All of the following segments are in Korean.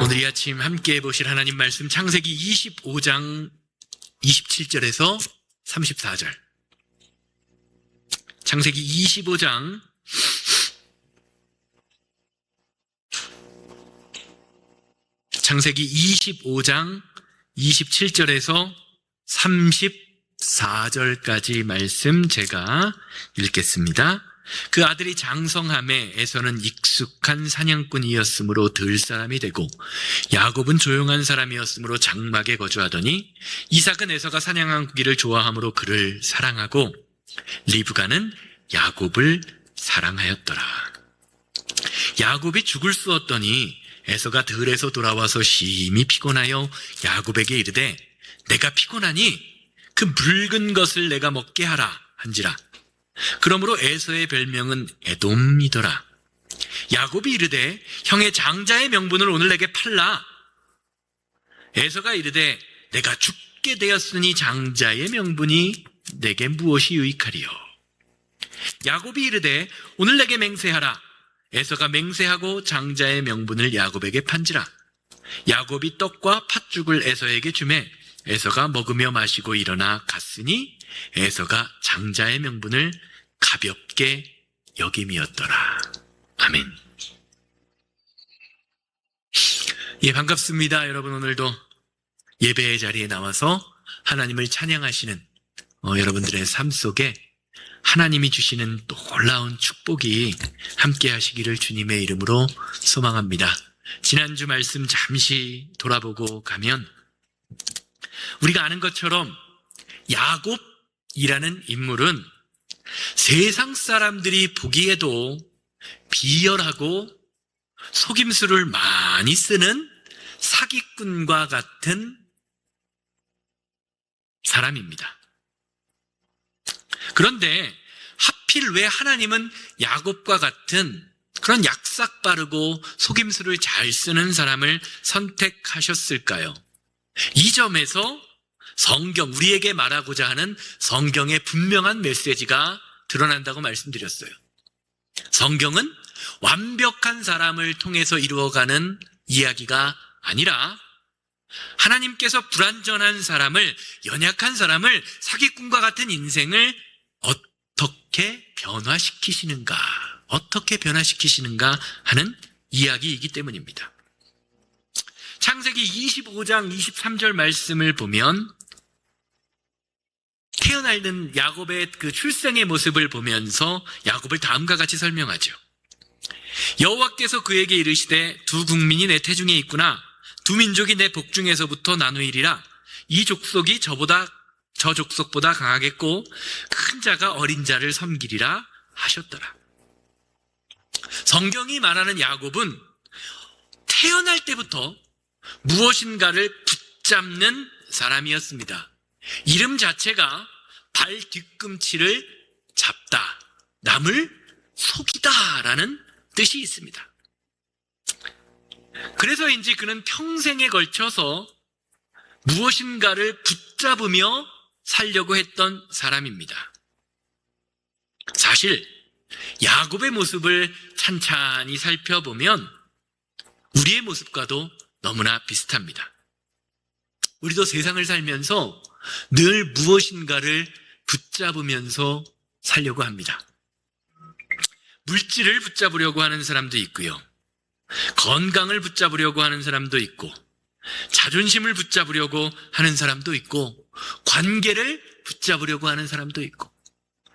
오늘 이 아침 함께 보실 하나님 말씀 창세기 25장 27절에서 34절. 창세기 25장 27절에서 34절까지 말씀 제가 읽겠습니다. 그 아들이 장성함에 에서는 익숙한 사냥꾼이었으므로 들 사람이 되고 야곱은 조용한 사람이었으므로 장막에 거주하더니 이삭은 에서가 사냥한 고기를 좋아하므로 그를 사랑하고 리브가는 야곱을 사랑하였더라. 야곱이 죽을 쑤었더니 에서가 들에서 돌아와서 심히 피곤하여 야곱에게 이르되 내가 피곤하니 그 묽은 것을 내가 먹게 하라 한지라. 그러므로 에서의 별명은 에돔이더라. 야곱이 이르되 형의 장자의 명분을 오늘 내게 팔라. 에서가 이르되 내가 죽게 되었으니 장자의 명분이 내게 무엇이 유익하리요. 야곱이 이르되 오늘 내게 맹세하라. 에서가 맹세하고 장자의 명분을 야곱에게 판지라. 야곱이 떡과 팥죽을 에서에게 주매 에서가 먹으며 마시고 일어나 갔으니 에서가 장자의 명분을 가볍게 여김이었더라. 아멘. 예, 반갑습니다. 여러분, 오늘도 예배의 자리에 나와서 하나님을 찬양하시는 여러분들의 삶 속에 하나님이 주시는 놀라운 축복이 함께 하시기를 주님의 이름으로 소망합니다. 지난주 말씀 잠시 돌아보고 가면 우리가 아는 것처럼 야곱이라는 인물은 세상 사람들이 보기에도 비열하고 속임수를 많이 쓰는 사기꾼과 같은 사람입니다. 그런데 하필 왜 하나님은 야곱과 같은 그런 약삭 빠르고 속임수를 잘 쓰는 사람을 선택하셨을까요? 이 점에서 성경, 우리에게 말하고자 하는 성경의 분명한 메시지가 드러난다고 말씀드렸어요. 성경은 완벽한 사람을 통해서 이루어가는 이야기가 아니라 하나님께서 불완전한 사람을, 연약한 사람을, 사기꾼과 같은 인생을 어떻게 변화시키시는가 하는 이야기이기 때문입니다. 창세기 25장 23절 말씀을 보면 태어나는 야곱의 그 출생의 모습을 보면서 야곱을 다음과 같이 설명하죠. 여호와께서 그에게 이르시되 두 국민이 내 태중에 있구나. 두 민족이 내 복중에서부터 나누이리라. 이 족속이 저 족속보다 강하겠고 큰 자가 어린 자를 섬기리라 하셨더라. 성경이 말하는 야곱은 태어날 때부터 무엇인가를 붙잡는 사람이었습니다. 이름 자체가 발 뒤꿈치를 잡다, 남을 속이다 라는 뜻이 있습니다. 그래서인지 그는 평생에 걸쳐서 무엇인가를 붙잡으며 살려고 했던 사람입니다. 사실 야곱의 모습을 찬찬히 살펴보면 우리의 모습과도 너무나 비슷합니다. 우리도 세상을 살면서 늘 무엇인가를 붙잡으면서 살려고 합니다. 물질을 붙잡으려고 하는 사람도 있고요. 건강을 붙잡으려고 하는 사람도 있고, 자존심을 붙잡으려고 하는 사람도 있고, 관계를 붙잡으려고 하는 사람도 있고,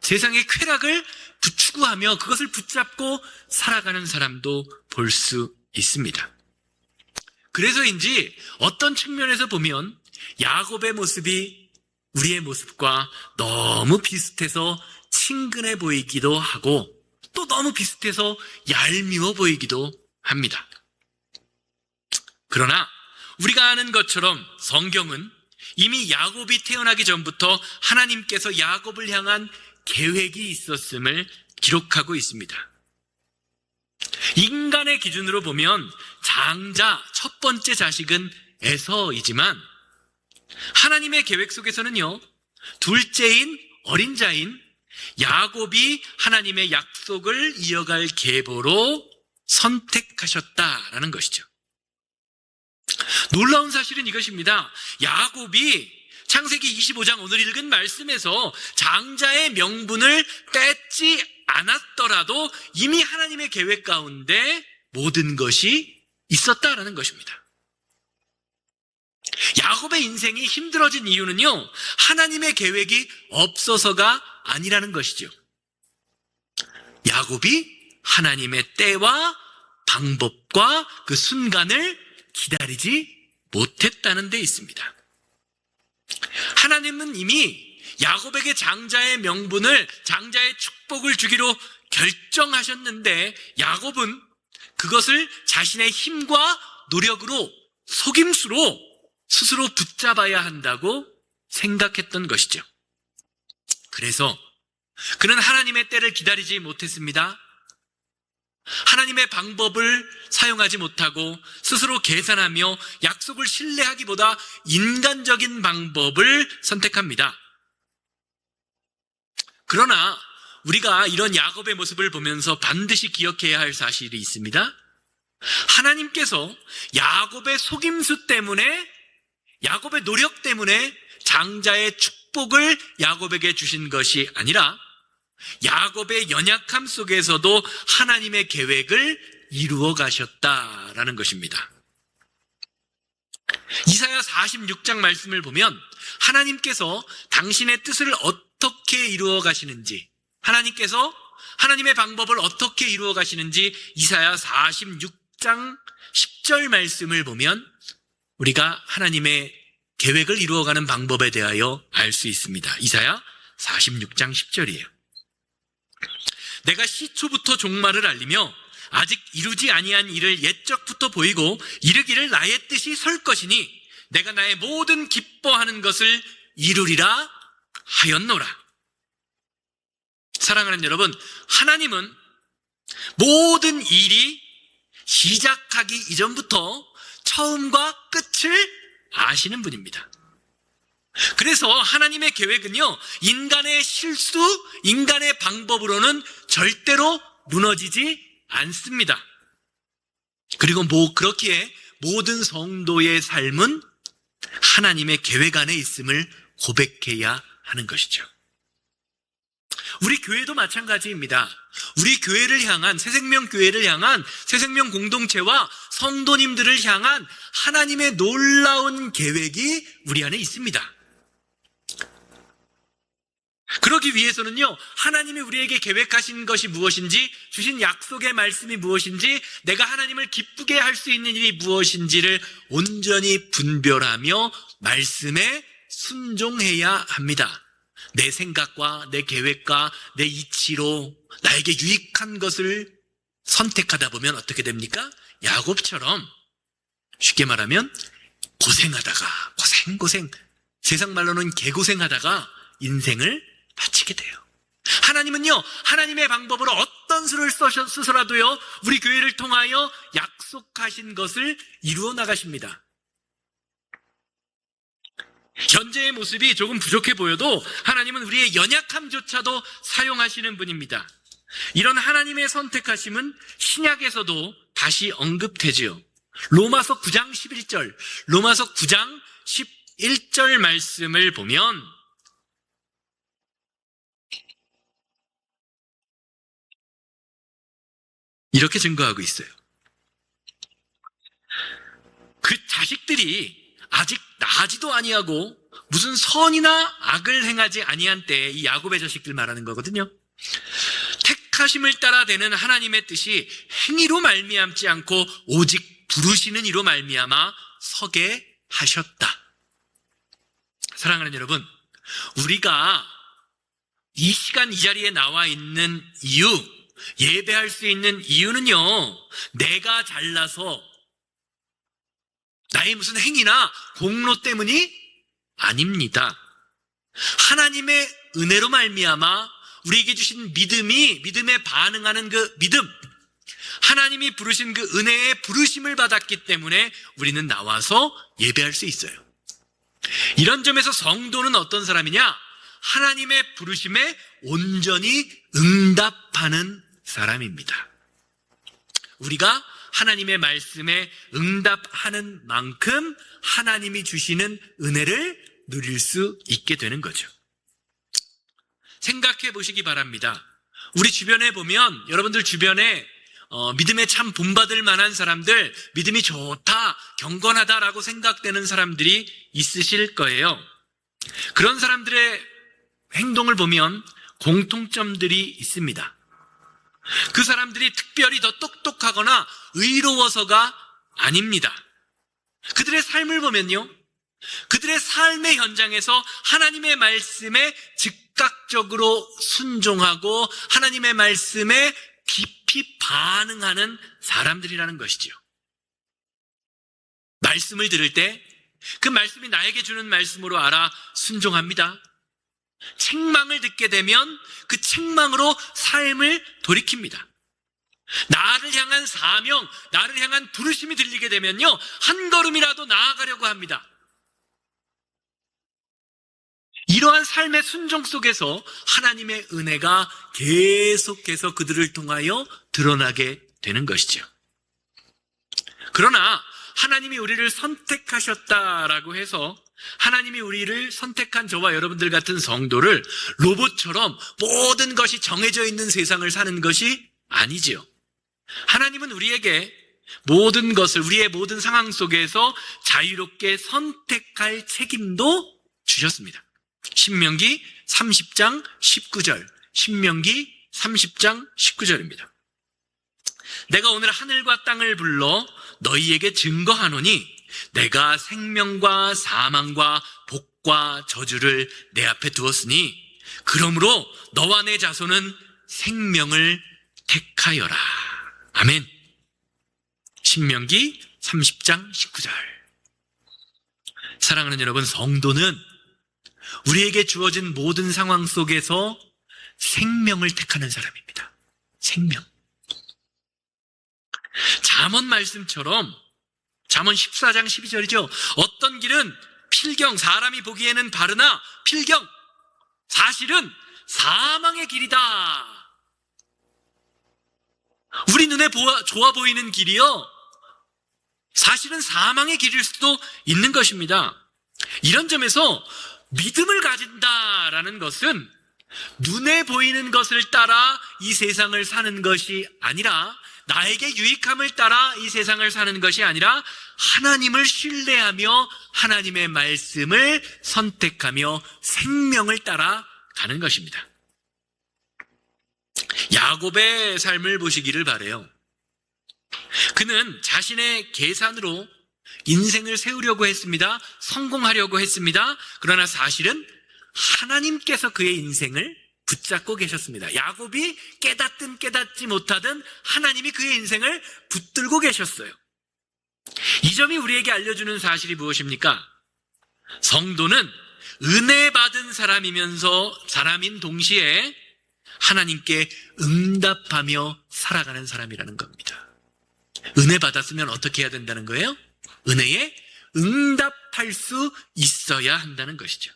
세상의 쾌락을 추구하며 그것을 붙잡고 살아가는 사람도 볼 수 있습니다. 그래서인지 어떤 측면에서 보면 야곱의 모습이 우리의 모습과 너무 비슷해서 친근해 보이기도 하고 또 너무 비슷해서 얄미워 보이기도 합니다. 그러나 우리가 아는 것처럼 성경은 이미 야곱이 태어나기 전부터 하나님께서 야곱을 향한 계획이 있었음을 기록하고 있습니다. 인간의 기준으로 보면 장자, 첫 번째 자식은 에서이지만 하나님의 계획 속에서는요, 둘째인 어린 자인 야곱이 하나님의 약속을 이어갈 계보로 선택하셨다라는 것이죠. 놀라운 사실은 이것입니다. 야곱이 창세기 25장 오늘 읽은 말씀에서 장자의 명분을 떼지 않았더라도 이미 하나님의 계획 가운데 모든 것이 있었다라는 것입니다. 야곱의 인생이 힘들어진 이유는요, 하나님의 계획이 없어서가 아니라는 것이죠. 야곱이 하나님의 때와 방법과 그 순간을 기다리지 못했다는 데 있습니다. 하나님은 이미 야곱에게 장자의 명분을, 장자의 축복을 주기로 결정하셨는데 야곱은 그것을 자신의 힘과 노력으로, 속임수로 스스로 붙잡아야 한다고 생각했던 것이죠. 그래서 그는 하나님의 때를 기다리지 못했습니다. 하나님의 방법을 사용하지 못하고 스스로 계산하며 약속을 신뢰하기보다 인간적인 방법을 선택합니다. 그러나 우리가 이런 야곱의 모습을 보면서 반드시 기억해야 할 사실이 있습니다. 하나님께서 야곱의 속임수 때문에, 야곱의 노력 때문에 장자의 축복을 야곱에게 주신 것이 아니라 야곱의 연약함 속에서도 하나님의 계획을 이루어 가셨다라는 것입니다. 이사야 46장 말씀을 보면 하나님께서 당신의 뜻을 어떻게 이루어 가시는지, 하나님께서 하나님의 방법을 어떻게 이루어 가시는지 이사야 46장 10절 말씀을 보면 우리가 하나님의 계획을 이루어가는 방법에 대하여 알 수 있습니다. 이사야 46장 10절이에요. 내가 시초부터 종말을 알리며 아직 이루지 아니한 일을 옛적부터 보이고 이르기를 나의 뜻이 설 것이니 내가 나의 모든 기뻐하는 것을 이루리라 하였노라. 사랑하는 여러분, 하나님은 모든 일이 시작하기 이전부터 처음과 끝을 아시는 분입니다. 그래서 하나님의 계획은요, 인간의 실수, 인간의 방법으로는 절대로 무너지지 않습니다. 그리고 그렇기에 모든 성도의 삶은 하나님의 계획 안에 있음을 고백해야 하는 것이죠. 우리 교회도 마찬가지입니다. 우리 교회를 향한, 새생명교회를 향한, 새생명 공동체와 성도님들을 향한 하나님의 놀라운 계획이 우리 안에 있습니다. 그러기 위해서는요, 하나님이 우리에게 계획하신 것이 무엇인지, 주신 약속의 말씀이 무엇인지, 내가 하나님을 기쁘게 할 수 있는 일이 무엇인지를 온전히 분별하며 말씀에 순종해야 합니다. 내 생각과 내 계획과 내 이치로 나에게 유익한 것을 선택하다 보면 어떻게 됩니까? 야곱처럼 쉽게 말하면 고생하다가 고생 세상 말로는 개고생하다가 인생을 마치게 돼요. 하나님은요, 하나님의 방법으로 어떤 수를 쓰서라도요, 우리 교회를 통하여 약속하신 것을 이루어 나가십니다. 현재의 모습이 조금 부족해 보여도 하나님은 우리의 연약함조차도 사용하시는 분입니다. 이런 하나님의 선택하심은 신약에서도 다시 언급되지요. 로마서 9장 11절, 로마서 9장 11절 말씀을 보면 이렇게 증거하고 있어요. 그 자식들이 아직 나지도 아니하고 무슨 선이나 악을 행하지 아니한 때에, 이 야곱의 자식들 말하는 거거든요. 택하심을 따라 되는 하나님의 뜻이 행위로 말미암지 않고 오직 부르시는 이로 말미암아 서게 하셨다. 사랑하는 여러분, 우리가 이 시간 이 자리에 나와 있는 이유, 예배할 수 있는 이유는요, 내가 잘나서 나의 무슨 행위나 공로 때문이 아닙니다. 하나님의 은혜로 말미암아 우리에게 주신 믿음에 반응하는 그 믿음, 하나님이 부르신 그 은혜의 부르심을 받았기 때문에 우리는 나와서 예배할 수 있어요. 이런 점에서 성도는 어떤 사람이냐? 하나님의 부르심에 온전히 응답하는 사람입니다. 우리가 하나님의 말씀에 응답하는 만큼 하나님이 주시는 은혜를 누릴 수 있게 되는 거죠. 생각해 보시기 바랍니다. 우리 주변에 보면, 여러분들 주변에 믿음에 참 본받을 만한 사람들, 믿음이 좋다, 경건하다라고 생각되는 사람들이 있으실 거예요. 그런 사람들의 행동을 보면 공통점들이 있습니다. 그 사람들이 특별히 더 똑똑하거나 의로워서가 아닙니다. 그들의 삶을 보면요, 그들의 삶의 현장에서 하나님의 말씀에 즉각적으로 순종하고 하나님의 말씀에 깊이 반응하는 사람들이라는 것이죠. 말씀을 들을 때 그 말씀이 나에게 주는 말씀으로 알아 순종합니다. 책망을 듣게 되면 그 책망으로 삶을 돌이킵니다. 나를 향한 사명, 나를 향한 부르심이 들리게 되면요, 한 걸음이라도 나아가려고 합니다. 이러한 삶의 순종 속에서 하나님의 은혜가 계속해서 그들을 통하여 드러나게 되는 것이죠. 그러나 하나님이 우리를 선택하셨다라고 해서 하나님이 우리를 선택한 저와 여러분들 같은 성도를 로봇처럼 모든 것이 정해져 있는 세상을 사는 것이 아니지요. 하나님은 우리에게 모든 것을, 우리의 모든 상황 속에서 자유롭게 선택할 책임도 주셨습니다. 신명기 30장 19절, 신명기 30장 19절입니다. 내가 오늘 하늘과 땅을 불러 너희에게 증거하노니 내가 생명과 사망과 복과 저주를 내 앞에 두었으니 그러므로 너와 내 자손은 생명을 택하여라. 아멘. 신명기 30장 19절. 사랑하는 여러분, 성도는 우리에게 주어진 모든 상황 속에서 생명을 택하는 사람입니다. 생명. 잠언 말씀처럼, 잠언 14장 12절이죠. 어떤 길은 필경, 사람이 보기에는 바르나 필경, 사실은 사망의 길이다. 우리 눈에 좋아 보이는 길이요, 사실은 사망의 길일 수도 있는 것입니다. 이런 점에서 믿음을 가진다라는 것은 눈에 보이는 것을 따라 이 세상을 사는 것이 아니라, 나에게 유익함을 따라 이 세상을 사는 것이 아니라 하나님을 신뢰하며 하나님의 말씀을 선택하며 생명을 따라 가는 것입니다. 야곱의 삶을 보시기를 바라요. 그는 자신의 계산으로 인생을 세우려고 했습니다. 성공하려고 했습니다. 그러나 사실은 하나님께서 그의 인생을 붙잡고 계셨습니다. 야곱이 깨닫든 깨닫지 못하든 하나님이 그의 인생을 붙들고 계셨어요. 이 점이 우리에게 알려주는 사실이 무엇입니까? 성도는 은혜 받은 사람인 동시에 하나님께 응답하며 살아가는 사람이라는 겁니다. 은혜 받았으면 어떻게 해야 된다는 거예요? 은혜에 응답할 수 있어야 한다는 것이죠.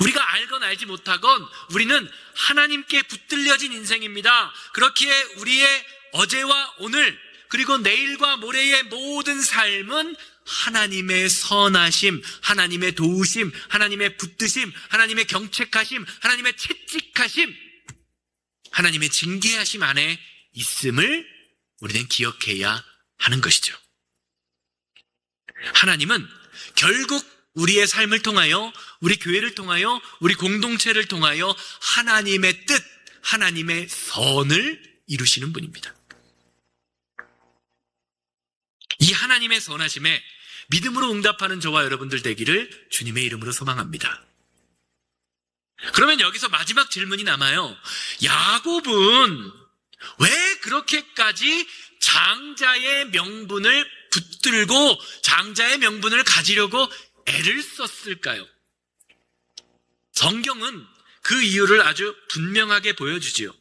우리가 알건 알지 못하건 우리는 하나님께 붙들려진 인생입니다. 그렇기에 우리의 어제와 오늘, 그리고 내일과 모레의 모든 삶은 하나님의 선하심, 하나님의 도우심, 하나님의 붙드심, 하나님의 경책하심, 하나님의 채찍하심, 하나님의 징계하심 안에 있음을 우리는 기억해야 하는 것이죠. 하나님은 결국 우리의 삶을 통하여, 우리 교회를 통하여, 우리 공동체를 통하여 하나님의 뜻, 하나님의 선을 이루시는 분입니다. 이 하나님의 선하심에 믿음으로 응답하는 저와 여러분들 되기를 주님의 이름으로 소망합니다. 그러면 여기서 마지막 질문이 남아요. 야곱은 왜 그렇게까지 장자의 명분을 붙들고 장자의 명분을 가지려고 애를 썼을까요? 성경은 그 이유를 아주 분명하게 보여주지요.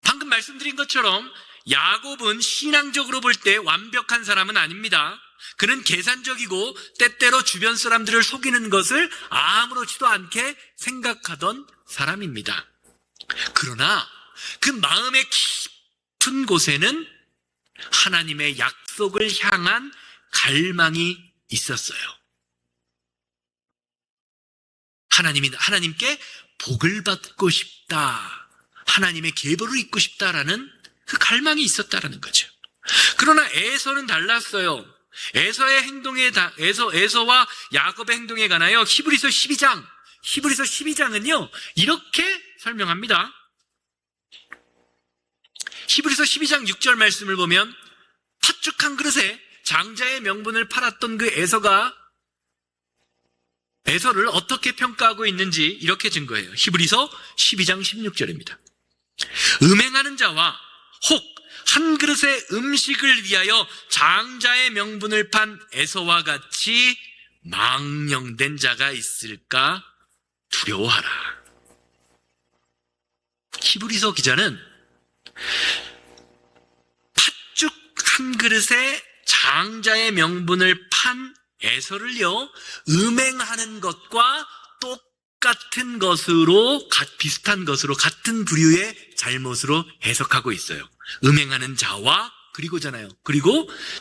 방금 말씀드린 것처럼 야곱은 신앙적으로 볼 때 완벽한 사람은 아닙니다. 그는 계산적이고 때때로 주변 사람들을 속이는 것을 아무렇지도 않게 생각하던 사람입니다. 그러나 그 마음의 깊은 곳에는 하나님의 약속을 향한 갈망이 있었어요. 하나님께 복을 받고 싶다, 하나님의 계보를 잇고 싶다라는 그 갈망이 있었다라는 거죠. 그러나 에서는 달랐어요. 에서와 야곱의 행동에 관하여 히브리서 12장은요 이렇게 설명합니다. 히브리서 12장 6절 말씀을 보면 팥죽 한 그릇에 장자의 명분을 팔았던 그 에서를 어떻게 평가하고 있는지 이렇게 증거해요. 히브리서 12장 16절입니다. 음행하는 자와 혹 한 그릇의 음식을 위하여 장자의 명분을 판 에서와 같이 망령된 자가 있을까 두려워하라. 히브리서 기자는 팥죽 한 그릇에 장자의 명분을 판 에서를요 음행하는 것과 똑같은 것으로, 비슷한 것으로, 같은 부류의 잘못으로 해석하고 있어요. 음행하는 자와 그리고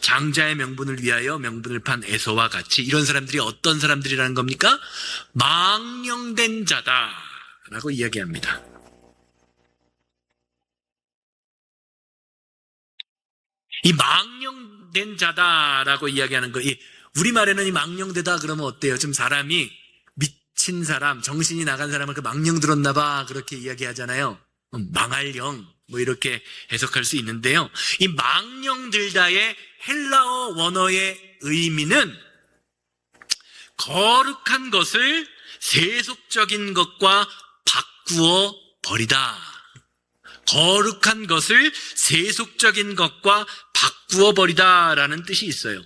장자의 명분을 위하여 명분을 판 에서와 같이, 이런 사람들이 어떤 사람들이라는 겁니까? 망령된 자다라고 이야기합니다. 이 망령된 자다라고 이야기하는 거, 우리말에는 이 망령되다 그러면 어때요? 좀 사람이 미친 사람, 정신이 나간 사람을 그 망령 들었나 봐, 그렇게 이야기하잖아요. 망할 령, 뭐 이렇게 해석할 수 있는데요. 이 망령들다의 헬라어 원어의 의미는 거룩한 것을 세속적인 것과 바꾸어 버리다. 거룩한 것을 세속적인 것과 바꾸어 버리다라는 뜻이 있어요.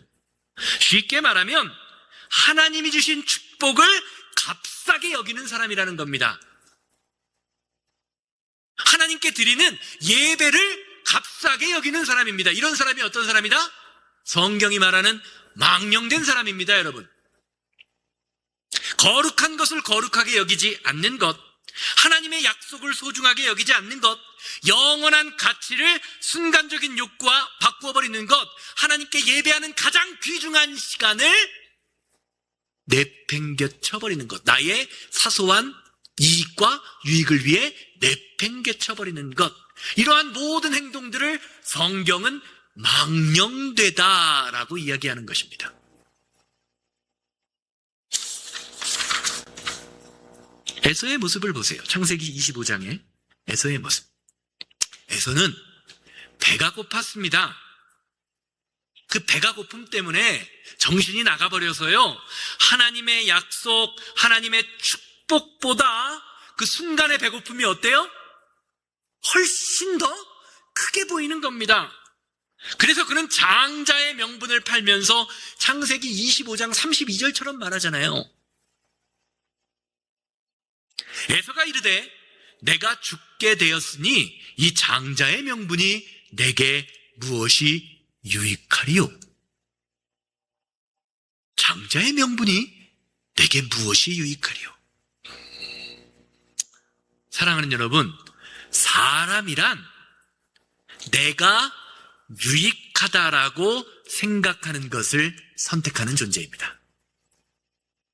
쉽게 말하면 하나님이 주신 축복을 값싸게 여기는 사람이라는 겁니다. 하나님께 드리는 예배를 값싸게 여기는 사람입니다. 이런 사람이 어떤 사람이다? 성경이 말하는 망령된 사람입니다, 여러분. 거룩한 것을 거룩하게 여기지 않는 것, 하나님의 약속을 소중하게 여기지 않는 것, 영원한 가치를 순간적인 욕구와 바꾸어버리는 것, 하나님께 예배하는 가장 귀중한 시간을 내팽개쳐버리는 것, 나의 사소한 이익과 유익을 위해 내팽개쳐버리는 것, 이러한 모든 행동들을 성경은 망령되다라고 이야기하는 것입니다. 에서의 모습을 보세요. 창세기 25장에 에서의 모습. 에서는 배가 고팠습니다. 그 배가 고픔 때문에 정신이 나가버려서요, 하나님의 약속, 하나님의 축복보다 그 순간의 배고픔이 어때요? 훨씬 더 크게 보이는 겁니다. 그래서 그는 장자의 명분을 팔면서 창세기 25장 32절처럼 말하잖아요. 에서가 이르되 내가 죽게 되었으니 이 장자의 명분이 내게 무엇이 유익하리요? 장자의 명분이 내게 무엇이 유익하리요? 사랑하는 여러분, 사람이란 내가 유익하다라고 생각하는 것을 선택하는 존재입니다.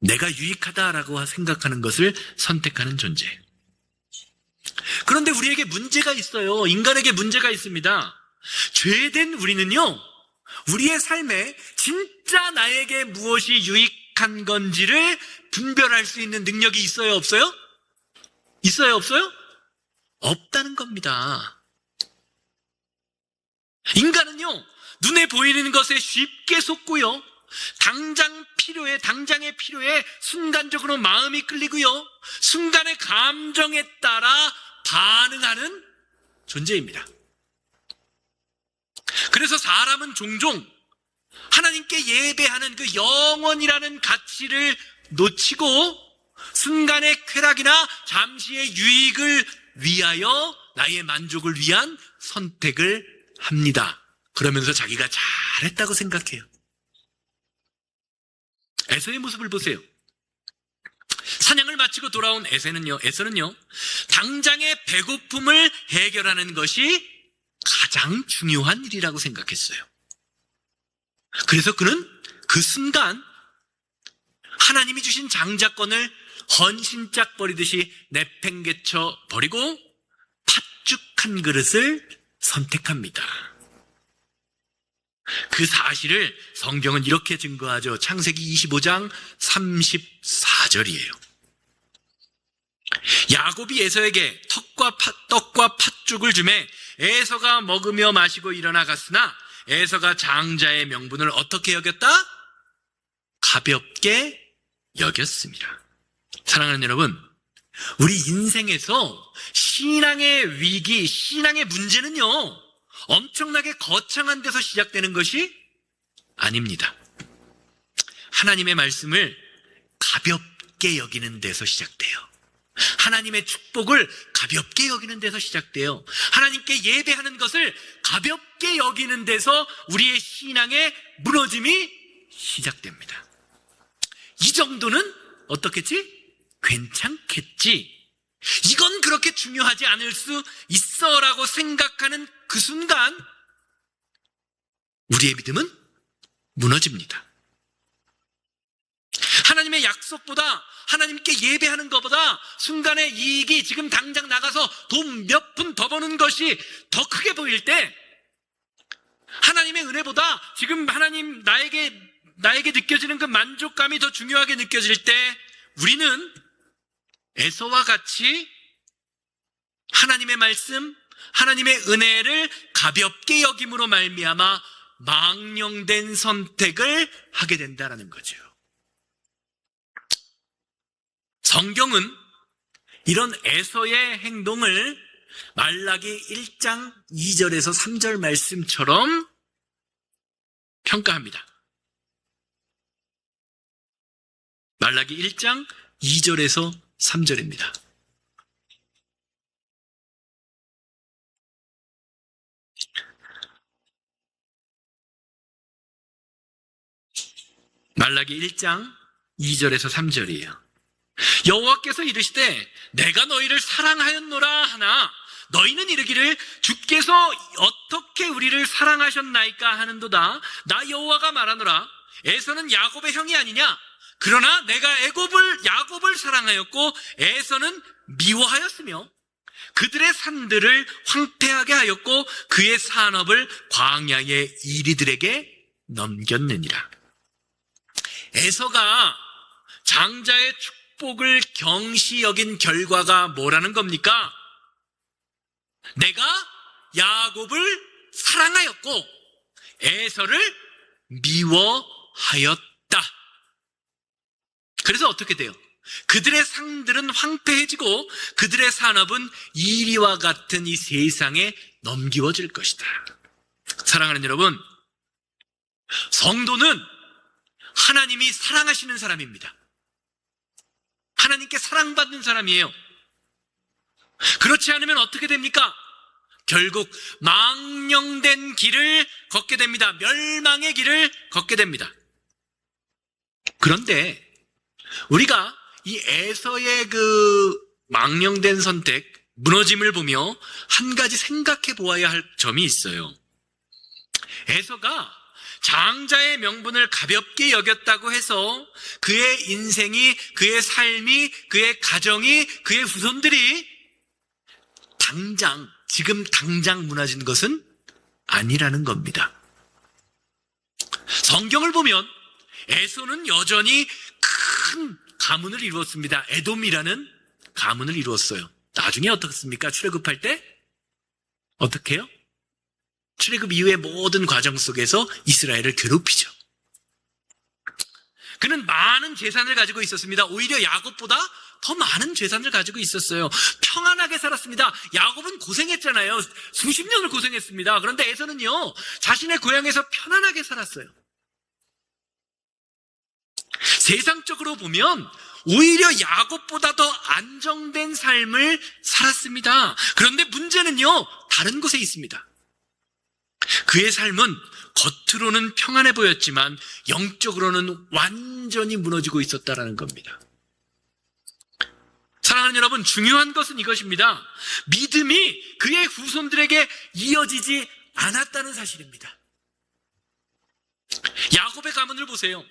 내가 유익하다라고 생각하는 것을 선택하는 존재예요. 그런데 우리에게 문제가 있어요. 인간에게 문제가 있습니다. 죄된 우리는요, 우리의 삶에 진짜 나에게 무엇이 유익한 건지를 분별할 수 있는 능력이 있어요, 없어요? 있어요, 없어요? 없다는 겁니다. 인간은요, 눈에 보이는 것에 쉽게 속고요, 당장의 필요에 순간적으로 마음이 끌리고요, 순간의 감정에 따라 반응하는 존재입니다. 그래서 사람은 종종 하나님께 예배하는 그 영원이라는 가치를 놓치고 순간의 쾌락이나 잠시의 유익을 위하여 나의 만족을 위한 선택을 합니다. 그러면서 자기가 잘했다고 생각해요. 에서의 모습을 보세요. 사냥을 마치고 돌아온 에서는요, 당장의 배고픔을 해결하는 것이 가장 중요한 일이라고 생각했어요. 그래서 그는 그 순간 하나님이 주신 장자권을 헌신짝 버리듯이 내팽개쳐 버리고 팥죽 한 그릇을 선택합니다. 그 사실을 성경은 이렇게 증거하죠. 창세기 25장 34절이에요. 야곱이 에서에게 떡과 팥죽을 주매 에서가 먹으며 마시고 일어나 갔으나 에서가 장자의 명분을 어떻게 여겼다? 가볍게 여겼습니다. 사랑하는 여러분, 우리 인생에서 신앙의 위기, 신앙의 문제는요, 엄청나게 거창한 데서 시작되는 것이 아닙니다. 하나님의 말씀을 가볍게 여기는 데서 시작돼요. 하나님의 축복을 가볍게 여기는 데서 시작돼요. 하나님께 예배하는 것을 가볍게 여기는 데서 우리의 신앙의 무너짐이 시작됩니다. 이 정도는 어떻겠지? 괜찮겠지. 이건 그렇게 중요하지 않을 수 있어라고 생각하는 그 순간 우리의 믿음은 무너집니다. 하나님의 약속보다, 하나님께 예배하는 것보다 순간의 이익이 지금 당장 나가서 돈 몇 푼 더 버는 것이 더 크게 보일 때, 하나님의 은혜보다 지금 하나님 나에게 느껴지는 그 만족감이 더 중요하게 느껴질 때 우리는 에서와 같이 하나님의 말씀, 하나님의 은혜를 가볍게 여김으로 말미암아 망령된 선택을 하게 된다는 거죠. 성경은 이런 에서의 행동을 말라기 1장 2절에서 3절 말씀처럼 평가합니다. 말라기 1장 2절에서 3절입니다. 말라기 1장 2절에서 3절이에요. 여호와께서 이르시되 내가 너희를 사랑하였노라 하나 너희는 이르기를 주께서 어떻게 우리를 사랑하셨나이까 하는도다. 나 여호와가 말하노라 에서는 야곱의 형이 아니냐. 그러나 내가 야곱을 사랑하였고 에서는 미워하였으며 그들의 산들을 황폐하게 하였고 그의 산업을 광야의 이리들에게 넘겼느니라. 에서가 장자의 축복을 경시 여긴 결과가 뭐라는 겁니까? 내가 야곱을 사랑하였고 에서를 미워하였다. 그래서 어떻게 돼요? 그들의 상들은 황폐해지고 그들의 산업은 이리와 같은 이 세상에 넘기워질 것이다. 사랑하는 여러분, 성도는 하나님이 사랑하시는 사람입니다. 하나님께 사랑받는 사람이에요. 그렇지 않으면 어떻게 됩니까? 결국 망령된 길을 걷게 됩니다. 멸망의 길을 걷게 됩니다. 그런데 우리가 이 에서의 그 망령된 선택, 무너짐을 보며 한 가지 생각해 보아야 할 점이 있어요. 에서가 장자의 명분을 가볍게 여겼다고 해서 그의 인생이, 그의 삶이, 그의 가정이, 그의 후손들이 지금 당장 무너진 것은 아니라는 겁니다. 성경을 보면 에서는 여전히 큰 가문을 이루었습니다. 에돔이라는 가문을 이루었어요. 나중에 어떻습니까? 출애굽할 때 어떻게 해요? 출애굽 이후의 모든 과정 속에서 이스라엘을 괴롭히죠. 그는 많은 재산을 가지고 있었습니다. 오히려 야곱보다 더 많은 재산을 가지고 있었어요. 평안하게 살았습니다. 야곱은 고생했잖아요. 수십 년을 고생했습니다. 그런데 에서는요, 자신의 고향에서 편안하게 살았어요. 세상적으로 보면 오히려 야곱보다 더 안정된 삶을 살았습니다. 그런데 문제는요, 다른 곳에 있습니다. 그의 삶은 겉으로는 평안해 보였지만 영적으로는 완전히 무너지고 있었다는 겁니다. 사랑하는 여러분, 중요한 것은 이것입니다. 믿음이 그의 후손들에게 이어지지 않았다는 사실입니다. 야곱의 가문을 보세요.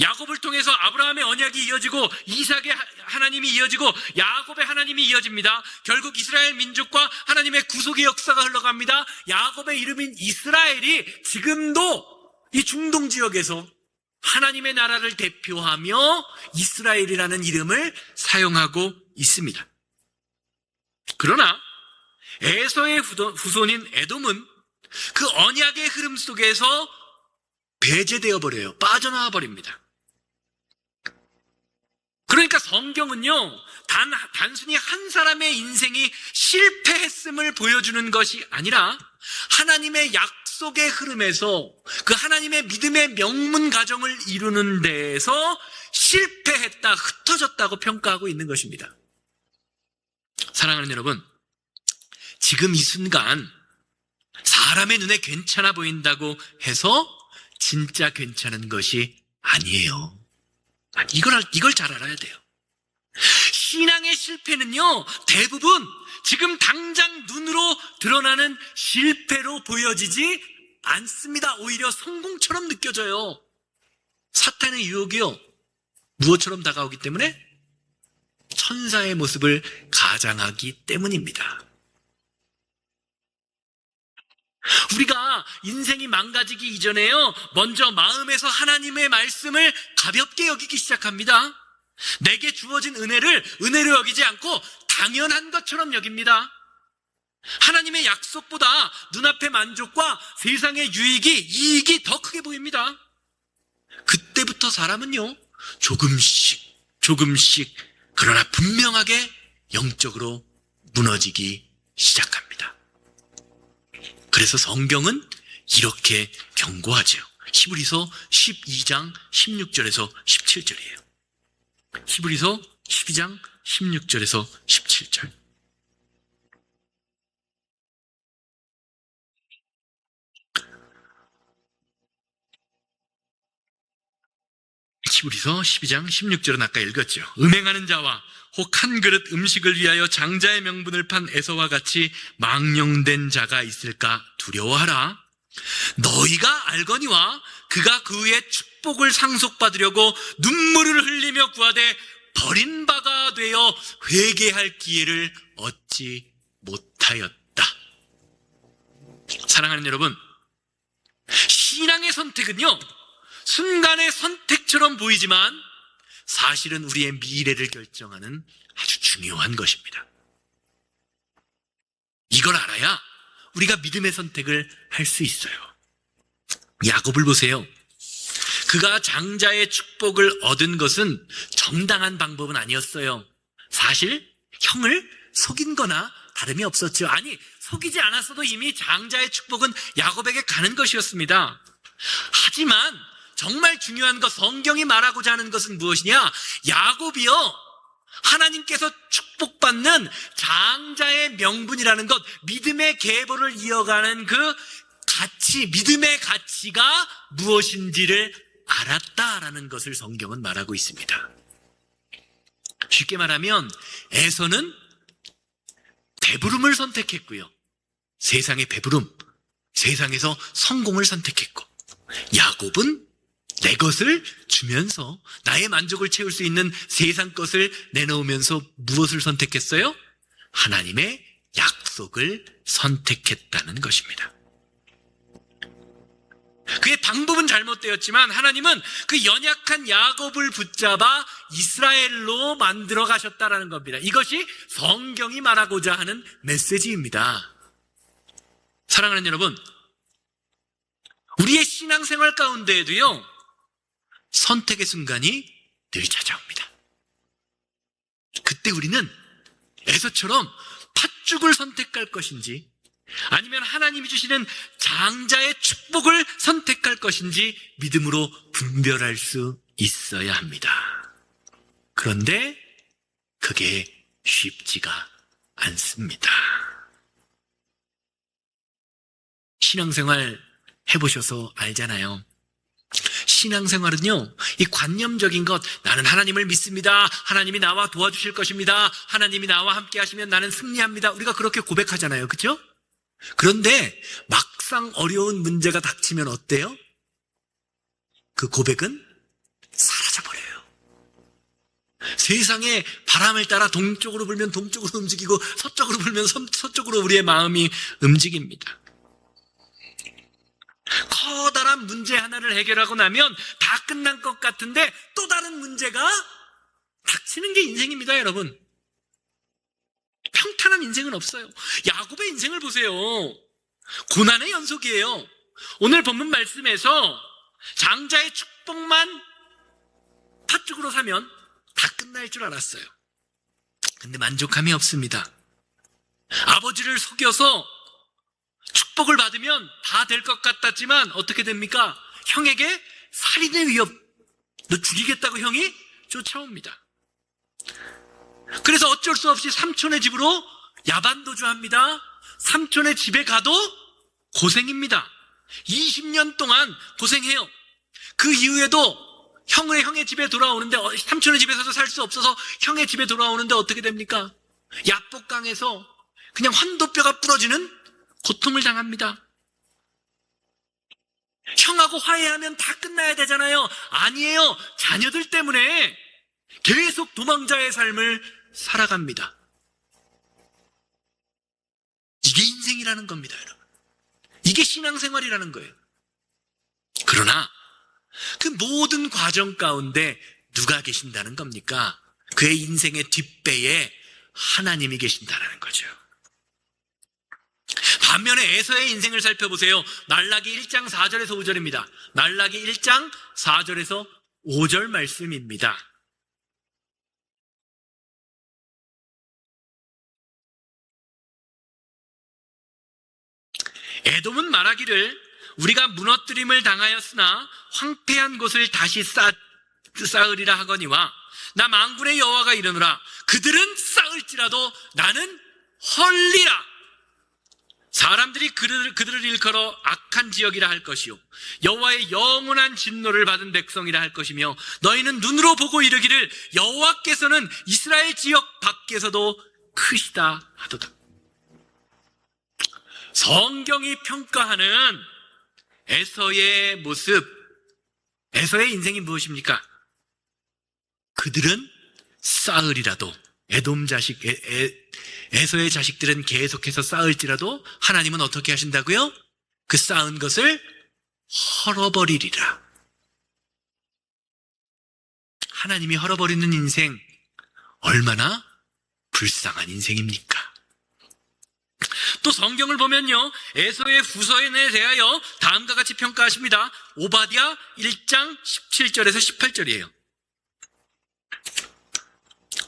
야곱을 통해서 아브라함의 언약이 이어지고 이삭의 하나님이 이어지고 야곱의 하나님이 이어집니다. 결국 이스라엘 민족과 하나님의 구속의 역사가 흘러갑니다. 야곱의 이름인 이스라엘이 지금도 이 중동 지역에서 하나님의 나라를 대표하며 이스라엘이라는 이름을 사용하고 있습니다. 그러나 에서의 후손인 에돔은 그 언약의 흐름 속에서 배제되어 버려요. 빠져나와 버립니다. 그러니까 성경은요, 단순히 한 사람의 인생이 실패했음을 보여주는 것이 아니라 하나님의 약속의 흐름에서 그 하나님의 믿음의 명문 가정을 이루는 데에서 실패했다, 흩어졌다고 평가하고 있는 것입니다. 사랑하는 여러분, 지금 이 순간 사람의 눈에 괜찮아 보인다고 해서 진짜 괜찮은 것이 아니에요. 이걸 잘 알아야 돼요. 신앙의 실패는요, 대부분 지금 당장 눈으로 드러나는 실패로 보여지지 않습니다. 오히려 성공처럼 느껴져요. 사탄의 유혹이요, 무엇처럼 다가오기 때문에? 천사의 모습을 가장하기 때문입니다. 우리가 인생이 망가지기 이전에요, 먼저 마음에서 하나님의 말씀을 가볍게 여기기 시작합니다. 내게 주어진 은혜를 은혜로 여기지 않고 당연한 것처럼 여깁니다. 하나님의 약속보다 눈앞의 만족과 세상의 이익이 더 크게 보입니다. 그때부터 사람은요, 조금씩 그러나 분명하게 영적으로 무너지기 시작합니다. 그래서 성경은 이렇게 경고하죠. 히브리서 12장 16절에서 17절이에요. 히브리서 12장 16절에서 17절. 히브리서 12장 16절은 아까 읽었죠. 음행하는 자와 혹 한 그릇 음식을 위하여 장자의 명분을 판 에서와 같이 망령된 자가 있을까 두려워하라. 너희가 알거니와 그가 그 후에 축복을 상속받으려고 눈물을 흘리며 구하되 버린 바가 되어 회개할 기회를 얻지 못하였다. 사랑하는 여러분, 신앙의 선택은요, 순간의 선택처럼 보이지만 사실은 우리의 미래를 결정하는 아주 중요한 것입니다. 이걸 알아야 우리가 믿음의 선택을 할 수 있어요. 야곱을 보세요. 그가 장자의 축복을 얻은 것은 정당한 방법은 아니었어요. 사실 형을 속인 거나 다름이 없었죠. 아니, 속이지 않았어도 이미 장자의 축복은 야곱에게 가는 것이었습니다. 하지만 정말 중요한 것, 성경이 말하고자 하는 것은 무엇이냐? 야곱이요, 하나님께서 축복받는 장자의 명분이라는 것, 믿음의 계보를 이어가는 그 가치, 믿음의 가치가 무엇인지를 알았다라는 것을 성경은 말하고 있습니다. 쉽게 말하면 에서는 배부름을 선택했고요, 세상의 배부름, 세상에서 성공을 선택했고, 야곱은 내 것을 주면서 나의 만족을 채울 수 있는 세상 것을 내놓으면서 무엇을 선택했어요? 하나님의 약속을 선택했다는 것입니다. 그의 방법은 잘못되었지만 하나님은 그 연약한 야곱을 붙잡아 이스라엘로 만들어 가셨다라는 겁니다. 이것이 성경이 말하고자 하는 메시지입니다. 사랑하는 여러분, 우리의 신앙생활 가운데에도요, 선택의 순간이 늘 찾아옵니다. 그때 우리는 에서처럼 팥죽을 선택할 것인지 아니면 하나님이 주시는 장자의 축복을 선택할 것인지 믿음으로 분별할 수 있어야 합니다. 그런데 그게 쉽지가 않습니다. 신앙생활 해보셔서 알잖아요. 신앙생활은요, 이 관념적인 것, 나는 하나님을 믿습니다, 하나님이 나와 도와주실 것입니다, 하나님이 나와 함께 하시면 나는 승리합니다, 우리가 그렇게 고백하잖아요. 그렇죠? 그런데 막상 어려운 문제가 닥치면 어때요? 그 고백은 사라져버려요. 세상에 바람을 따라 동쪽으로 불면 동쪽으로 움직이고 서쪽으로 불면 서쪽으로 우리의 마음이 움직입니다. 커다란 문제 하나를 해결하고 나면 다 끝난 것 같은데 또 다른 문제가 닥치는 게 인생입니다, 여러분. 평탄한 인생은 없어요. 야곱의 인생을 보세요. 고난의 연속이에요. 오늘 본문 말씀에서 장자의 축복만 팥죽으로 사면 다 끝날 줄 알았어요. 근데 만족함이 없습니다. 아버지를 속여서 축복을 받으면 다 될 것 같았지만 어떻게 됩니까? 형에게 살인의 위협, 너 죽이겠다고 형이 쫓아옵니다. 그래서 어쩔 수 없이 삼촌의 집으로 야반도주합니다. 삼촌의 집에 가도 고생입니다. 20년 동안 고생해요. 그 이후에도 형의 집에 돌아오는데, 삼촌의 집에서도 살 수 없어서 형의 집에 돌아오는데 어떻게 됩니까? 야복강에서 그냥 환도뼈가 부러지는 고통을 당합니다. 형하고 화해하면 다 끝나야 되잖아요. 아니에요. 자녀들 때문에 계속 도망자의 삶을 살아갑니다. 이게 인생이라는 겁니다, 여러분. 이게 신앙생활이라는 거예요. 그러나 그 모든 과정 가운데 누가 계신다는 겁니까? 그의 인생의 뒷배에 하나님이 계신다는 거죠. 반면에 에서의 인생을 살펴보세요. 말라기 1장 4절에서 5절입니다. 말라기 1장 4절에서 5절 말씀입니다. 에돔은 말하기를 우리가 무너뜨림을 당하였으나 황폐한 곳을 다시 쌓으리라 하거니와 나 만군의 여호와가 이르노라 그들은 쌓을지라도 나는 헐리라. 사람들이 그들을 일컬어 악한 지역이라 할 것이요 여호와의 영원한 진노를 받은 백성이라 할 것이며 너희는 눈으로 보고 이르기를 여호와께서는 이스라엘 지역 밖에서도 크시다 하도다. 성경이 평가하는 에서의 모습, 에서의 인생이 무엇입니까? 그들은 쌓으리라도, 에돔 자식, 에서의 자식들은 계속해서 쌓을지라도 하나님은 어떻게 하신다고요? 그 쌓은 것을 헐어버리리라. 하나님이 헐어버리는 인생, 얼마나 불쌍한 인생입니까? 또 성경을 보면요, 에서의 후손에 대하여 다음과 같이 평가하십니다. 오바댜 1장 17절에서 18절이에요.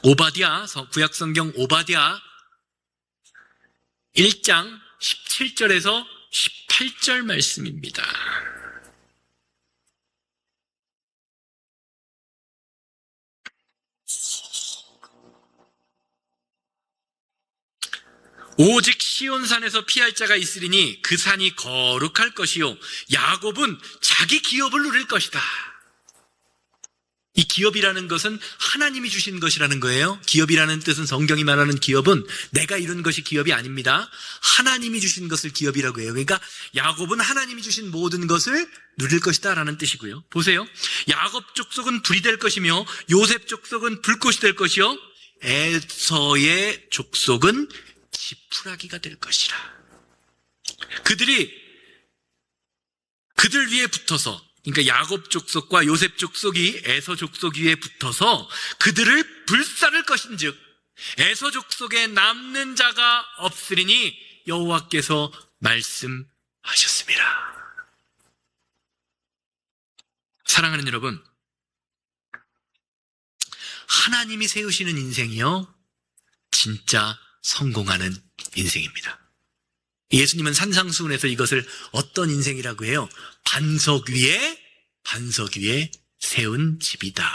오바댜, 구약성경 오바댜 1장 17절에서 18절 말씀입니다. 오직 시온산에서 피할 자가 있으리니 그 산이 거룩할 것이요 야곱은 자기 기업을 누릴 것이다. 이 기업이라는 것은 하나님이 주신 것이라는 거예요. 기업이라는 뜻은, 성경이 말하는 기업은 내가 이룬 것이 기업이 아닙니다. 하나님이 주신 것을 기업이라고 해요. 그러니까 야곱은 하나님이 주신 모든 것을 누릴 것이다 라는 뜻이고요. 보세요. 야곱 족속은 불이 될 것이며 요셉 족속은 불꽃이 될 것이요 에서의 족속은 지푸라기가 될 것이라. 그들 위에 붙어서, 그러니까 야곱 족속과 요셉 족속이 에서 족속 위에 붙어서 그들을 불사를 것인즉 에서 족속에 남는 자가 없으리니 여호와께서 말씀하셨습니다. 사랑하는 여러분, 하나님이 세우시는 인생이요 진짜 성공하는 인생입니다. 예수님은 산상수훈에서 이것을 어떤 인생이라고 해요? 반석 위에 세운 집이다.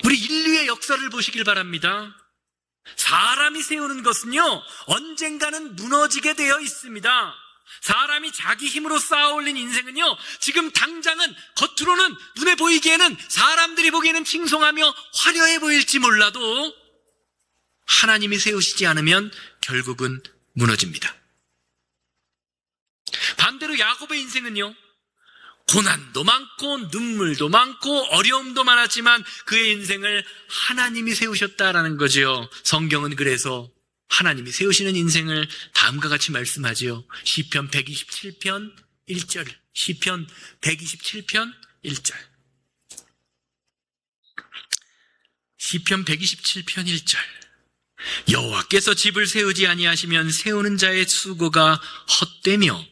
우리 인류의 역사를 보시길 바랍니다. 사람이 세우는 것은요 언젠가는 무너지게 되어 있습니다. 사람이 자기 힘으로 쌓아올린 인생은요 지금 당장은 겉으로는 눈에 보이기에는, 사람들이 보기에는 칭송하며 화려해 보일지 몰라도 하나님이 세우시지 않으면 결국은 무너집니다. 반대로 야곱의 인생은요, 고난도 많고 눈물도 많고 어려움도 많았지만 그의 인생을 하나님이 세우셨다라는 거죠. 성경은 그래서 하나님이 세우시는 인생을 다음과 같이 말씀하지요. 시편 127편 1절. 시편 127편 1절. 시편 127편 1절. 여호와께서 집을 세우지 아니하시면 세우는 자의 수고가 헛되며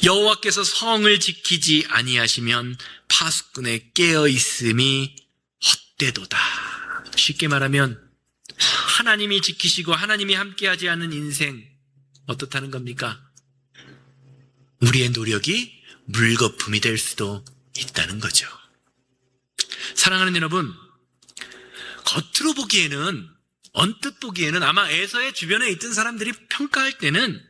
여호와께서 성을 지키지 아니하시면 파수꾼의 깨어 있음이 헛되도다. 쉽게 말하면 하나님이 지키시고 하나님이 함께하지 않은 인생 어떻다는 겁니까? 우리의 노력이 물거품이 될 수도 있다는 거죠. 사랑하는 여러분, 겉으로 보기에는, 언뜻 보기에는 아마 에서의 주변에 있던 사람들이 평가할 때는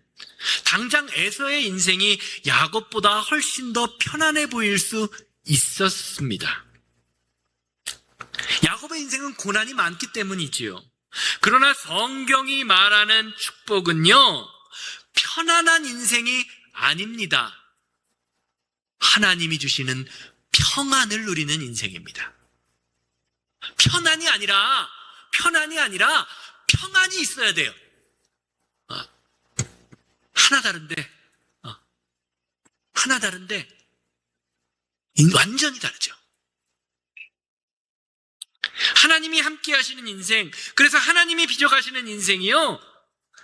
당장 에서의 인생이 야곱보다 훨씬 더 편안해 보일 수 있었습니다. 야곱의 인생은 고난이 많기 때문이지요. 그러나 성경이 말하는 축복은요, 편안한 인생이 아닙니다. 하나님이 주시는 평안을 누리는 인생입니다. 편안이 아니라 평안이 있어야 돼요. 하나 다른데 완전히 다르죠. 하나님이 함께 하시는 인생, 그래서 하나님이 빚어가시는 인생이요,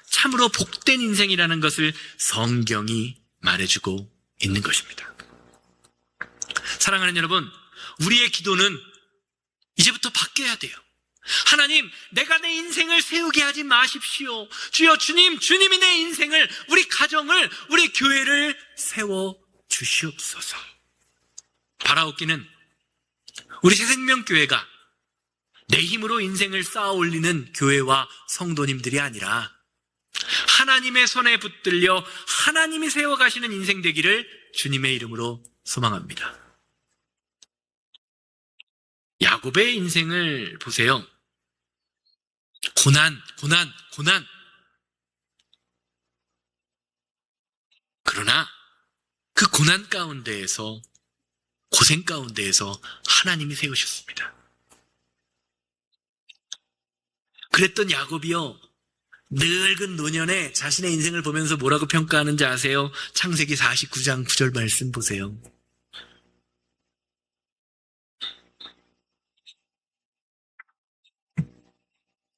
참으로 복된 인생이라는 것을 성경이 말해주고 있는 것입니다. 사랑하는 여러분, 우리의 기도는 이제부터 바뀌어야 돼요. 하나님, 내가 내 인생을 세우게 하지 마십시오. 주여, 주님이 내 인생을, 우리 가정을, 우리 교회를 세워 주시옵소서. 바라옵기는 우리 새생명교회가 내 힘으로 인생을 쌓아 올리는 교회와 성도님들이 아니라 하나님의 손에 붙들려 하나님이 세워가시는 인생 되기를 주님의 이름으로 소망합니다. 야곱의 인생을 보세요. 고난. 그러나 그 고난 가운데에서, 고생 가운데에서 하나님이 세우셨습니다. 그랬던 야곱이요, 늙은 노년에 자신의 인생을 보면서 뭐라고 평가하는지 아세요? 창세기 49장 9절 말씀 보세요.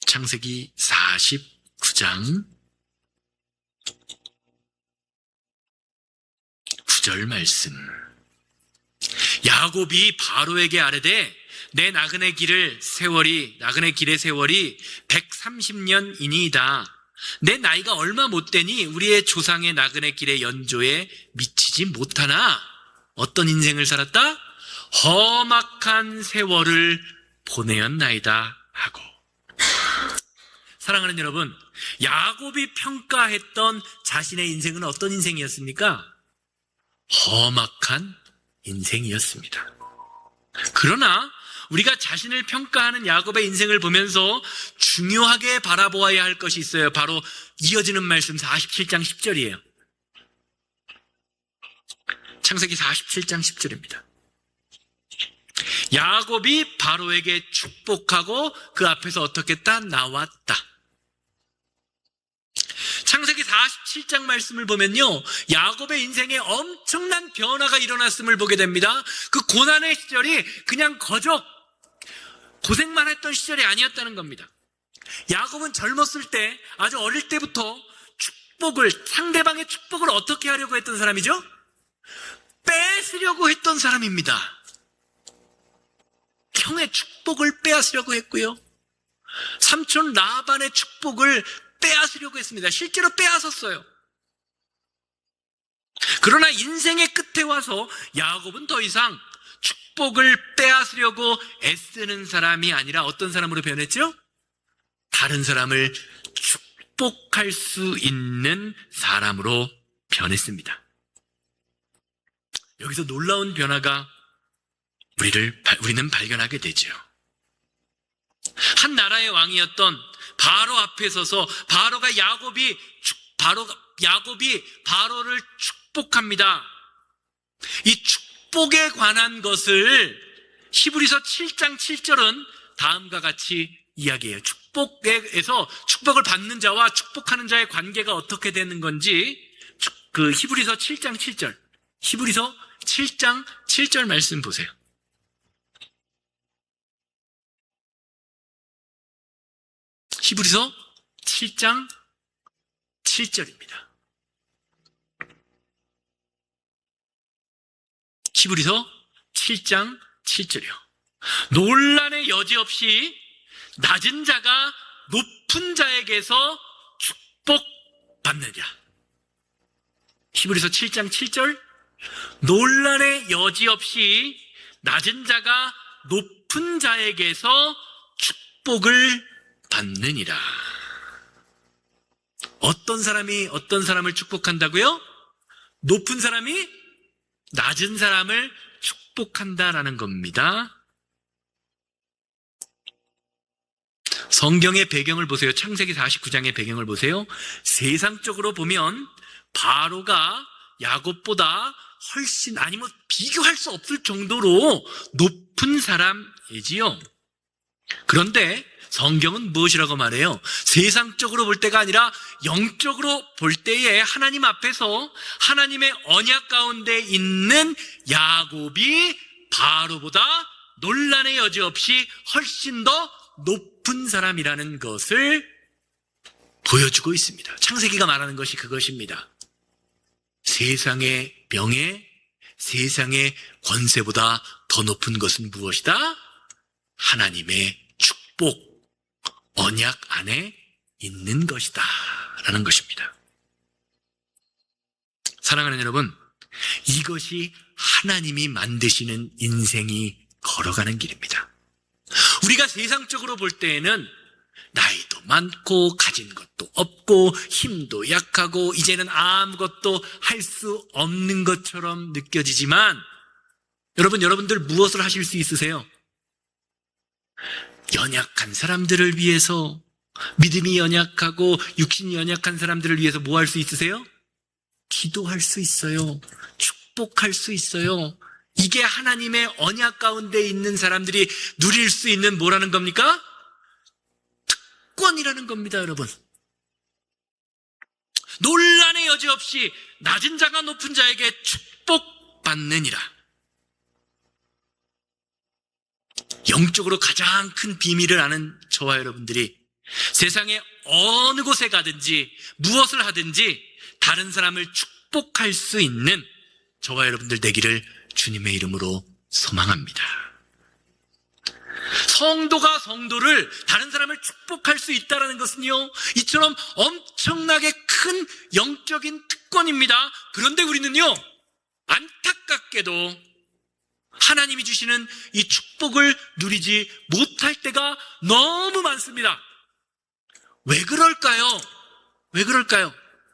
창세기 49장 9절 말씀. 야곱이 바로에게 아뢰되 내 나그네 길의 세월이 130년이니이다. 내 나이가 얼마 못되니 우리의 조상의 나그네 길의 연조에 미치지 못하나 어떤 인생을 살았다? 험악한 세월을 보내었나이다 하고. 사랑하는 여러분, 야곱이 평가했던 자신의 인생은 어떤 인생이었습니까? 험악한 인생이었습니다. 그러나 우리가 자신을 평가하는 야곱의 인생을 보면서 중요하게 바라보아야 할 것이 있어요. 바로 이어지는 말씀 47장 10절이에요. 창세기 47장 10절입니다. 야곱이 바로에게 축복하고 그 앞에서 어떻게 했다? 나왔다. 창세기 47장 말씀을 보면요, 야곱의 인생에 엄청난 변화가 일어났음을 보게 됩니다. 그 고난의 시절이 그냥 고생만 했던 시절이 아니었다는 겁니다. 야곱은 젊었을 때, 아주 어릴 때부터 상대방의 축복을 어떻게 하려고 했던 사람이죠? 뺏으려고 했던 사람입니다. 형의 축복을 빼앗으려고 했고요, 삼촌 라반의 축복을 빼앗으려고 했습니다. 실제로 빼앗았어요. 그러나 인생의 끝에 와서 야곱은 더 이상 축복을 빼앗으려고 애쓰는 사람이 아니라 어떤 사람으로 변했죠? 다른 사람을 축복할 수 있는 사람으로 변했습니다. 여기서 놀라운 변화가 우리는 발견하게 되죠. 한 나라의 왕이었던 바로 앞에 서서 야곱이 바로를 축복합니다. 이 축복에 관한 것을 히브리서 7장 7절은 다음과 같이 이야기해요. 축복에서 축복을 받는 자와 축복하는 자의 관계가 어떻게 되는 건지 그 히브리서 7장 7절, 히브리서 7장 7절 말씀 보세요. 히브리서 7장 7절입니다. 히브리서 7장 7절이요. 논란의 여지 없이 낮은 자가 높은 자에게서 축복받느냐. 히브리서 7장 7절. 논란의 여지 없이 낮은 자가 높은 자에게서 축복을 받느니라. 어떤 사람이 어떤 사람을 축복한다고요? 높은 사람이 낮은 사람을 축복한다라는 겁니다. 성경의 배경을 보세요. 창세기 49장의 배경을 보세요. 세상적으로 보면 바로가 야곱보다 훨씬, 아니면 비교할 수 없을 정도로 높은 사람이지요. 그런데 성경은 무엇이라고 말해요? 세상적으로 볼 때가 아니라 영적으로 볼 때에 하나님 앞에서 하나님의 언약 가운데 있는 야곱이 바로보다 논란의 여지 없이 훨씬 더 높은 사람이라는 것을 보여주고 있습니다. 창세기가 말하는 것이 그것입니다. 세상의 명예, 세상의 권세보다 더 높은 것은 무엇이다? 하나님의 축복, 언약 안에 있는 것이다 라는 것입니다. 사랑하는 여러분, 이것이 하나님이 만드시는 인생이 걸어가는 길입니다. 우리가 세상적으로 볼 때에는 나이도 많고 가진 것도 없고 힘도 약하고 이제는 아무것도 할 수 없는 것처럼 느껴지지만 여러분들 무엇을 하실 수 있으세요? 연약한 사람들을 위해서, 믿음이 연약하고 육신이 연약한 사람들을 위해서 뭐 할 수 있으세요? 기도할 수 있어요. 축복할 수 있어요. 이게 하나님의 언약 가운데 있는 사람들이 누릴 수 있는 뭐라는 겁니까? 특권이라는 겁니다, 여러분. 논란의 여지 없이 낮은 자가 높은 자에게 축복받느니라. 영적으로 가장 큰 비밀을 아는 저와 여러분들이 세상의 어느 곳에 가든지 무엇을 하든지 다른 사람을 축복할 수 있는 저와 여러분들 되기를 주님의 이름으로 소망합니다. 성도가 성도를, 다른 사람을 축복할 수 있다는 것은요, 이처럼 엄청나게 큰 영적인 특권입니다. 그런데 우리는요, 안타깝게도 하나님이 주시는 이 축복을 누리지 못할 때가 너무 많습니다. 왜 그럴까요? 왜 그럴까요?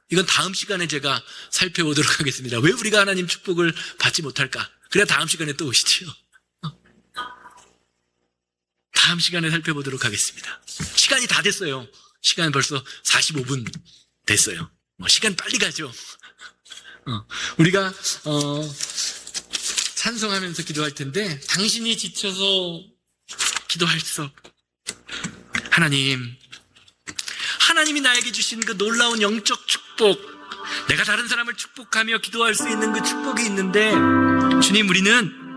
이건 다음 시간에 제가 살펴보도록 하겠습니다. 왜 우리가 하나님 축복을 받지 못할까? 그래야 다음 시간에 또 오시지요. 다음 시간에 살펴보도록 하겠습니다. 시간이 다 됐어요. 시간이 벌써 45분 됐어요. 시간 빨리 가죠. 우리가 찬송하면서 기도할 텐데, 당신이 지쳐서 기도할 수 없고, 하나님이 나에게 주신 그 놀라운 영적 축복, 내가 다른 사람을 축복하며 기도할 수 있는 그 축복이 있는데, 주님, 우리는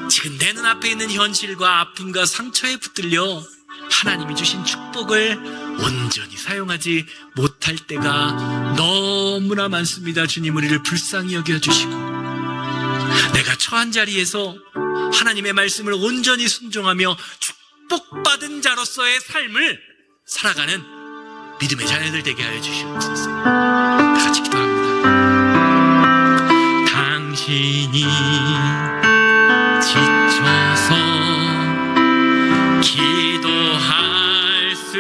지금 내 눈앞에 있는 현실과 아픔과 상처에 붙들려 하나님이 주신 축복을 온전히 사용하지 못할 때가 너무나 많습니다. 주님, 우리를 불쌍히 여겨주시고 내가 처한 자리에서 하나님의 말씀을 온전히 순종하며 축복받은 자로서의 삶을 살아가는 믿음의 자녀들 되게 하여 주시옵소서. 다 같이 기도합니다. 당신이 지쳐서 기도할 수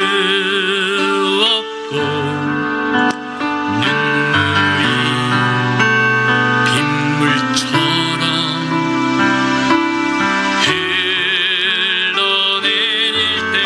없고 눈물이 빗물처럼 흘러내릴 때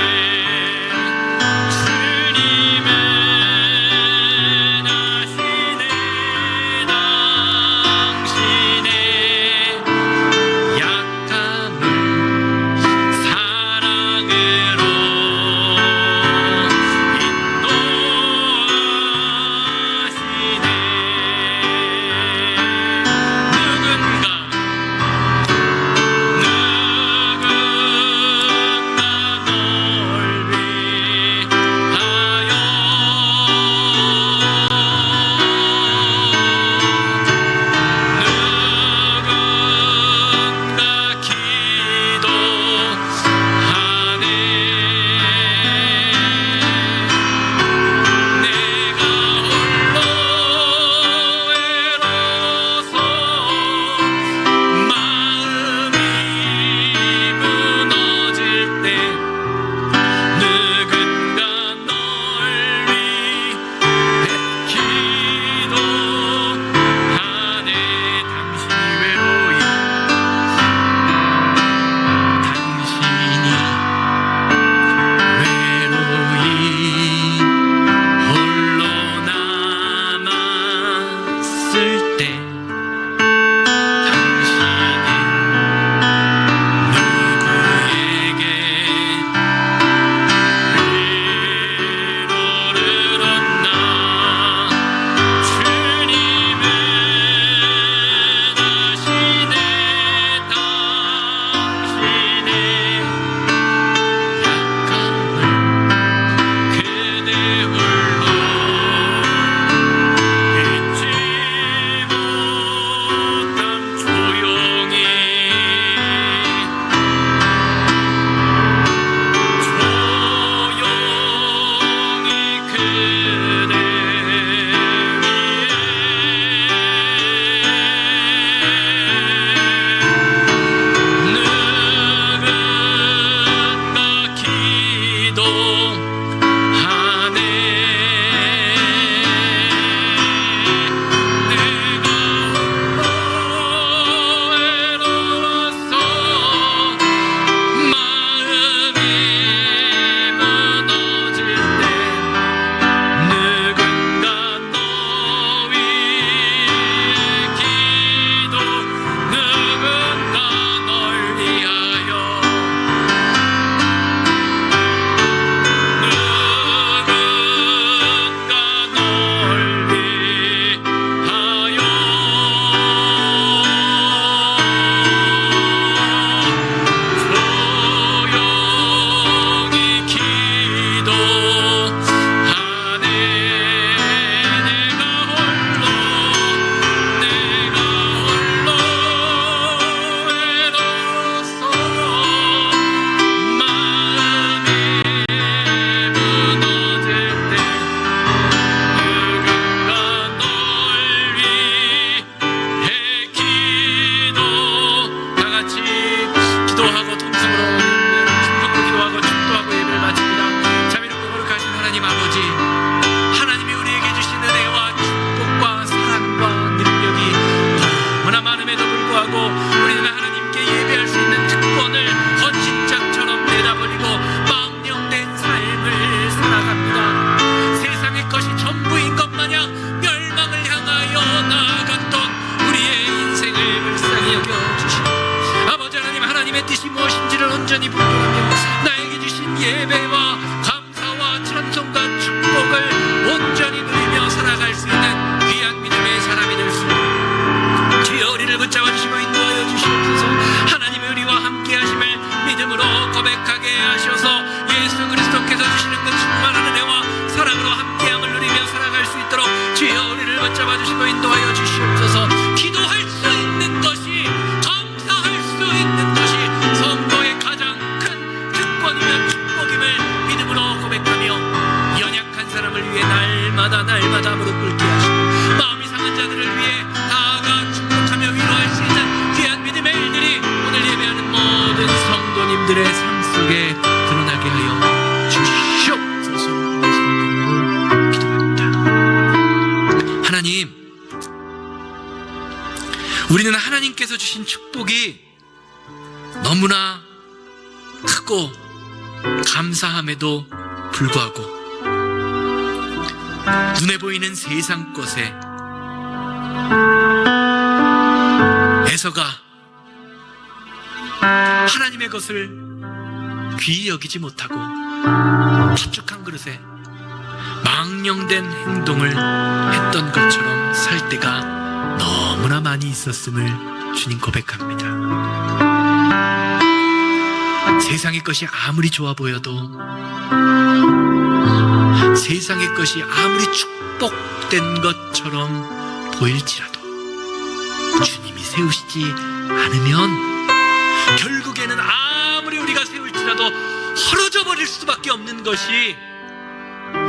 때 당신이 누구에게 위로를 얻나. 주님은 아시네. 당신의 약함을 그대 홀로 잊지 못함. 조용히 그대 위에 누군가 기도하네. 내가 외로워서 마음이 무너질 때 누군가 너 위에 기도, 누군가 널 위하여, 누군가 널 위하여 조용히 기도하네. 내가 홀로 외로워서 마음이 무너질 때 누군가 널 위해 기도. 다같이 기도하고 통성으로 축복으로 기도하고 축도하고 예배를 마칩니다. 자비롭고 거룩하신 하나님 아버지, 하나님이 우리에게 주신 은혜와 축복과 사랑과 능력이 너무나 많음에도 불구하고 우리는 하나님께 예배할 수 있는 특권을 헌신짝처럼 내다버리고 망령된 삶을 살아갑니다. 세상의 것이 전부인 것 마냥 멸망을 향하여 나아갔던 우리의 인생을 불쌍히 여겨주시고, 아버지 하나님, 하나님의 뜻이 무엇인지를 온전히 분별하며 나에게 주신 예배와 감사와 찬송과 축복을 온전히 누리며 살아갈 수 있는 귀한 믿음의 사람이 될 수 있는 주여 우리를 붙잡아 주시고 인도하여 주시옵소서. 하나님의 우리와 함께 하심을 믿음으로 고백하게 하셔서 예수 그리스도께서 주시는 그 충만한 은혜와 사랑으로 함께함을 누리며 살아갈 수 있도록 주여 우리를 붙잡아 주시고 인도하여 주시옵소서. 기도할 수 있는 것이, 감사할 수 있는 것이 성도의 가장 큰 특권이며 축복임을 믿음으로 고백하며 연약한 사람을 위해 날마다 무릎 꿇게 하시고 마음이 상한 자들을 위해 다가 축복하며 위로할 수 있는 귀한 믿음의 일들이 오늘 예배하는 모든 성도님들의 삶 속에 드러나게 하여 주시옵소서. 성령으로 기도합니다. 하나님, 우리는 하나님께서 주신 축복이 너무나 크고 감사함에도 불구하고 눈에 보이는 세상 것에 애서가 하나님의 것을 귀히 여기지 못하고 파죽한 그릇에 망령된 행동을 했던 것처럼 살 때가 너무나 많이 있었음을 주님 고백합니다. 세상의 것이 아무리 좋아 보여도, 세상의 것이 아무리 축복된 것처럼 보일지라도 주님이 세우시지 않으면 결국에는 아무리 우리가 세울지라도 헐어져 버릴 수밖에 없는 것이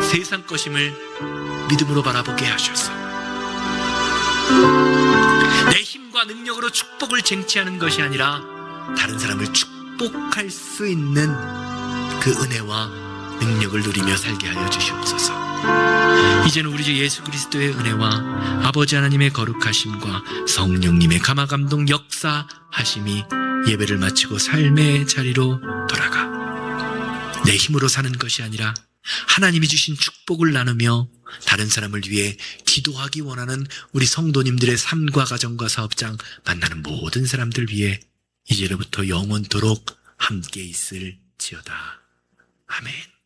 세상 것임을 믿음으로 바라보게 하셔서 내 힘과 능력으로 축복을 쟁취하는 것이 아니라 다른 사람을 축복할 수 있는 그 은혜와 능력을 누리며 살게 하여 주시옵소서. 이제는 우리 주 예수 그리스도의 은혜와 아버지 하나님의 거룩하심과 성령님의 감화감동 역사하심이 예배를 마치고 삶의 자리로 돌아가 내 힘으로 사는 것이 아니라 하나님이 주신 축복을 나누며 다른 사람을 위해 기도하기 원하는 우리 성도님들의 삶과 가정과 사업장 만나는 모든 사람들 위해 이제로부터 영원토록 함께 있을지어다. 아멘.